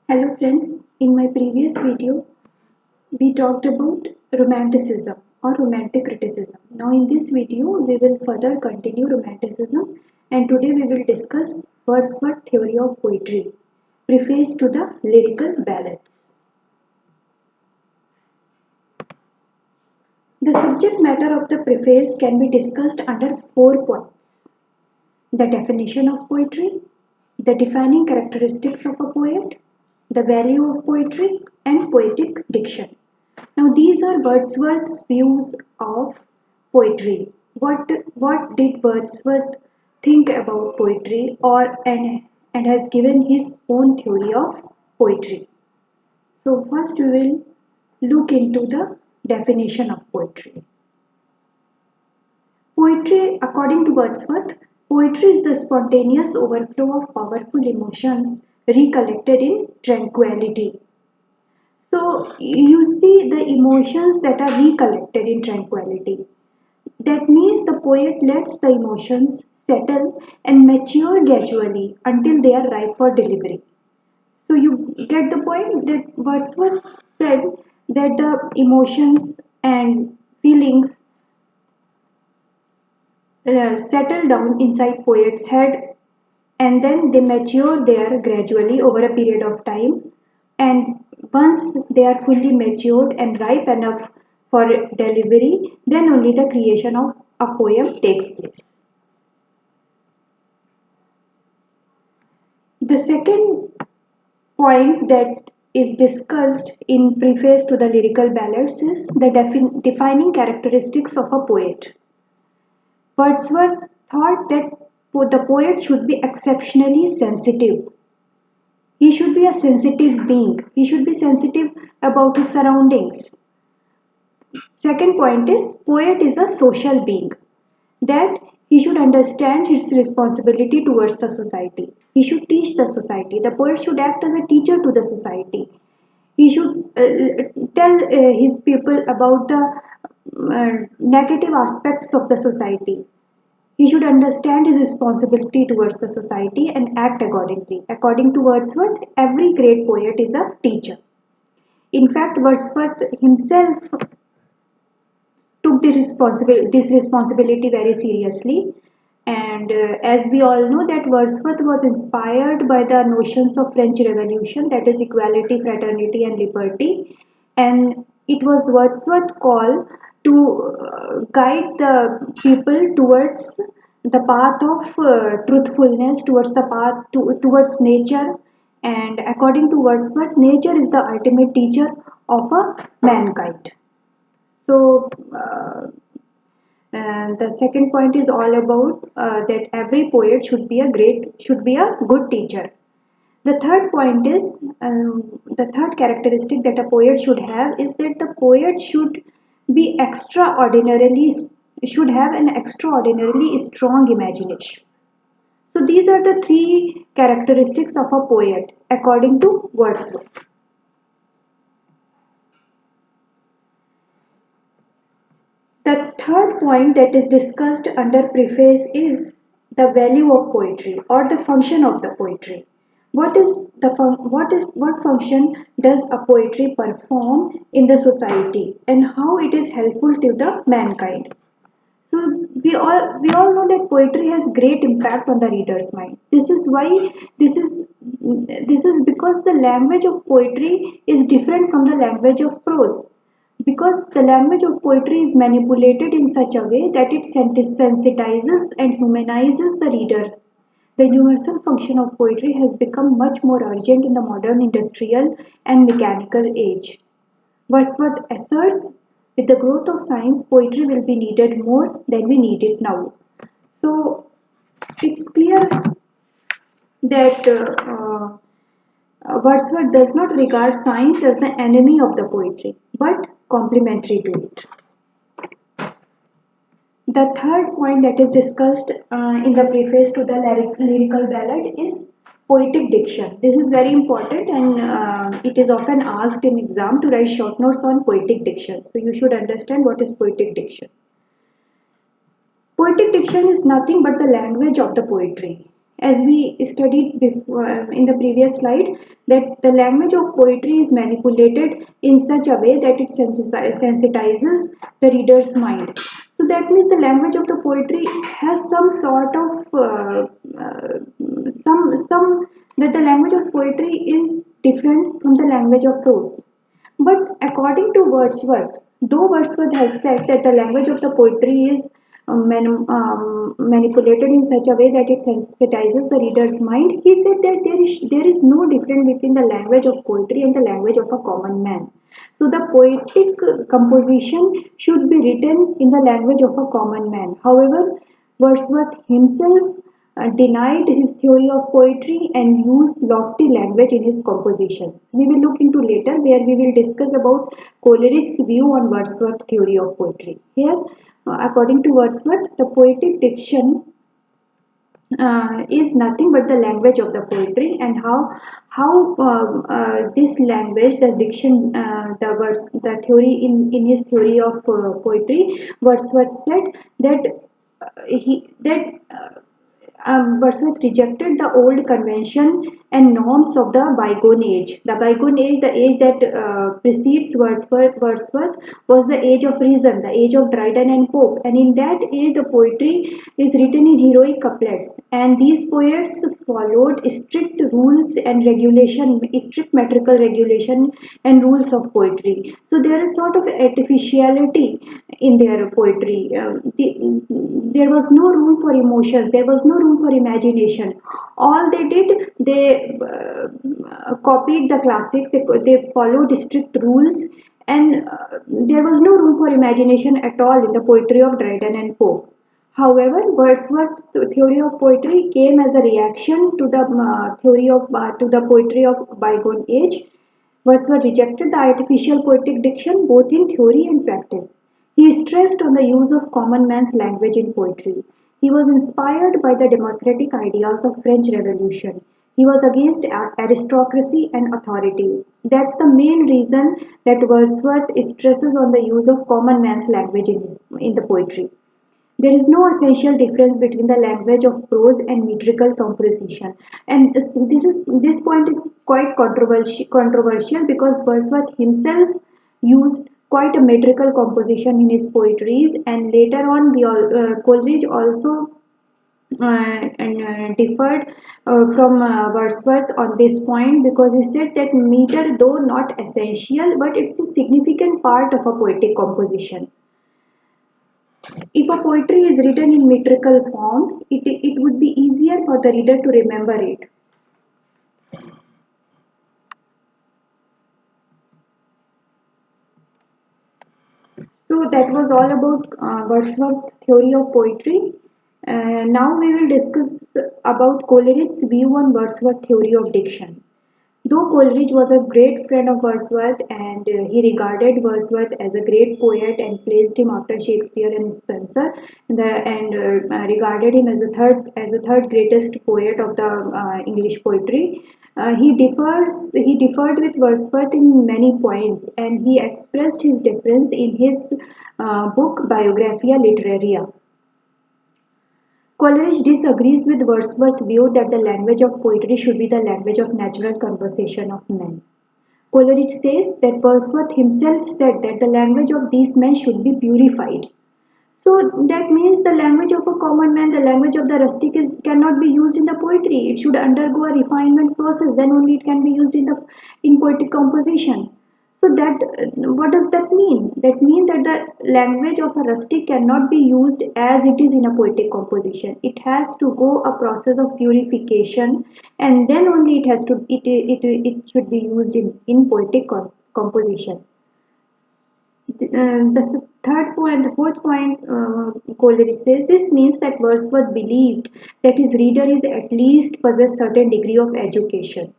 Hello friends, in my previous video we talked about romanticism or romantic criticism. Now in this video we will further continue romanticism and today we will discuss Wordsworth theory of poetry, preface to the lyrical ballads. The subject matter of the preface can be discussed under 4 points: the definition of poetry, the defining characteristics of a poet, the value of poetry, and poetic diction. Now, these are Wordsworth's views of poetry. What did Wordsworth think about poetry, and has given his own theory of poetry? So, first we will look into the definition of poetry. Poetry, according to Wordsworth, poetry is the spontaneous overflow of powerful emotions recollected in tranquility. So, you see the emotions that are recollected in tranquility. That means the poet lets the emotions settle and mature gradually until they are ripe for delivery. So, you get the point that Wordsworth said that the emotions and feelings settle down inside poet's head and then they mature there gradually over a period of time, and once they are fully matured and ripe enough for delivery, then only the creation of a poem takes place. The second point that is discussed in preface to the lyrical ballads is the defining characteristics of a poet. Wordsworth thought that the poet should be exceptionally sensitive. He should be a sensitive being. He should be sensitive about his surroundings. Second point is poet is a social being. That he should understand his responsibility towards the society. He should teach the society. The poet should act as a teacher to the society. He should tell his people about the negative aspects of the society. He should understand his responsibility towards the society and act accordingly. According to Wordsworth, every great poet is a teacher. In fact, Wordsworth himself took this responsibility very seriously. And as we all know that Wordsworth was inspired by the notions of French Revolution, that is equality, fraternity and liberty. And it was Wordsworth's call to guide the people towards the path of truthfulness, towards the path towards nature. And according to Wordsworth, nature is the ultimate teacher of a mankind. So, and the second point is all about that every poet should be a good teacher. The third point is the third characteristic that a poet should have is that the poet should have an extraordinarily strong imagination. So these are the three characteristics of a poet according to Wordsworth. The third point that is discussed under preface is the value of poetry or the function of the poetry. What function does a poetry perform in the society and how it is helpful to the mankind? So we all know that poetry has great impact on the reader's mind. This is because the language of poetry is different from the language of prose, because the language of poetry is manipulated in such a way that it sensitizes and humanizes the reader. The universal function of poetry has become much more urgent in the modern industrial and mechanical age. Wordsworth asserts with the growth of science, poetry will be needed more than we need it now. So it's clear that Wordsworth does not regard science as the enemy of the poetry, but complementary to it. The third point that is discussed in the preface to the lyrical ballad is poetic diction. This is very important, and it is often asked in exam to write short notes on poetic diction. So you should understand what is poetic diction. Poetic diction is nothing but the language of the poetry. as we studied before in the previous slide, that the language of poetry is manipulated in such a way that it sensitizes the reader's mind. So that means the language of the poetry has some sort of some that the language of poetry is different from the language of prose. But according to Wordsworth, though Wordsworth has said that the language of the poetry is manipulated in such a way that it sensitizes the reader's mind, he said that there is no difference between the language of poetry and the language of a common man. So the poetic composition should be written in the language of a common man. However, Wordsworth himself denied his theory of poetry and used lofty language in his composition. We will look into later where we will discuss about Coleridge's view on Wordsworth's theory of poetry. Here, according to Wordsworth, the poetic diction is nothing but the language of the poetry, and how this language, the diction, the words, the theory in his theory of poetry, Wordsworth said that Wordsworth rejected the old convention and norms of the bygone age. The bygone age, the age that precedes Wordsworth, was the age of reason, the age of Dryden and Pope. And in that age, the poetry is written in heroic couplets. And these poets followed strict rules and regulation, strict metrical regulation and rules of poetry. So there is sort of artificiality in their poetry. There was no room for emotions, there was no room for imagination. All they did, they copied the classics, they followed strict rules, and there was no room for imagination at all in the poetry of Dryden and Pope. However, Wordsworth's theory of poetry came as a reaction to the to the poetry of bygone age. Wordsworth rejected the artificial poetic diction both in theory and practice. He stressed on the use of common man's language in poetry. He was inspired by the democratic ideas of French Revolution. He was against aristocracy and authority. That's the main reason that Wordsworth stresses on the use of common man's language in the poetry. There is no essential difference between the language of prose and metrical composition, and this point is quite controversial because Wordsworth himself used quite a metrical composition in his poetries, and later on Coleridge also differed from Wordsworth on this point because he said that meter, though not essential, but it's a significant part of a poetic composition. If a poetry is written in metrical form, it would be easier for the reader to remember it. So that was all about Wordsworth's theory of poetry. Now we will discuss about Coleridge's view on Wordsworth's theory of diction. Though Coleridge was a great friend of Wordsworth and he regarded Wordsworth as a great poet and placed him after Shakespeare and Spenser, and regarded him as a third greatest poet of the English poetry, he differed with Wordsworth in many points, and he expressed his difference in his book Biographia Literaria. Coleridge disagrees with Wordsworth's view that the language of poetry should be the language of natural conversation of men. Coleridge says that Wordsworth himself said that the language of these men should be purified. So that means the language of a common man, the language of the rustic cannot be used in the poetry. It should undergo a refinement process, then only it can be used in poetic composition. So that what does that mean? That means that the language of a rustic cannot be used as it is in a poetic composition. It has to go a process of purification, and then only it should be used in poetic composition. The third point, the fourth point, Coleridge says this means that Wordsworth believed that his reader is at least possess certain degree of education.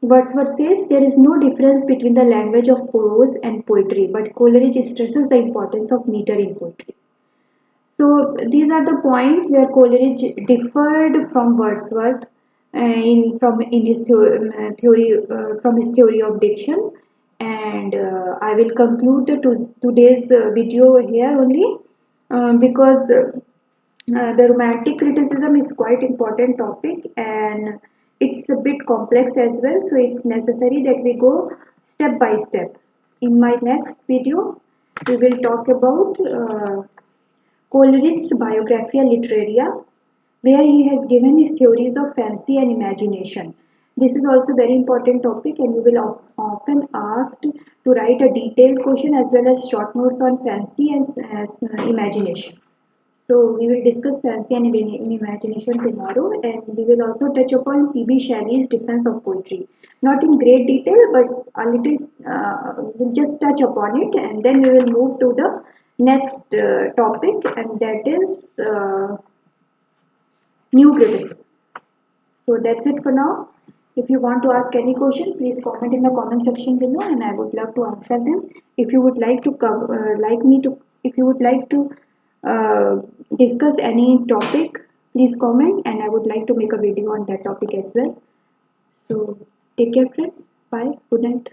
Wordsworth says there is no difference between the language of prose and poetry, but Coleridge stresses the importance of meter in poetry. So these are the points where Coleridge differed from Wordsworth in his theory of diction, and I will conclude today's video here only because The romantic criticism is quite important topic, and it's a bit complex as well, so it's necessary that we go step by step. In my next video, we will talk about Coleridge's Biographia Literaria, where he has given his theories of fancy and imagination. This is also very important topic, and you will often asked to write a detailed question as well as short notes on fancy and imagination. So we will discuss fancy and imagination tomorrow, and we will also touch upon P.B. Shelley's defense of poetry. Not in great detail, but a little. We'll just touch upon it, and then we will move to the next topic, and that is new criticism. So that's it for now. If you want to ask any question, please comment in the comment section below, and I would love to answer them. If you would like to if you would like to uh, discuss any topic, please comment, and I would like to make a video on that topic as well. So take care, friends. Bye. Good night.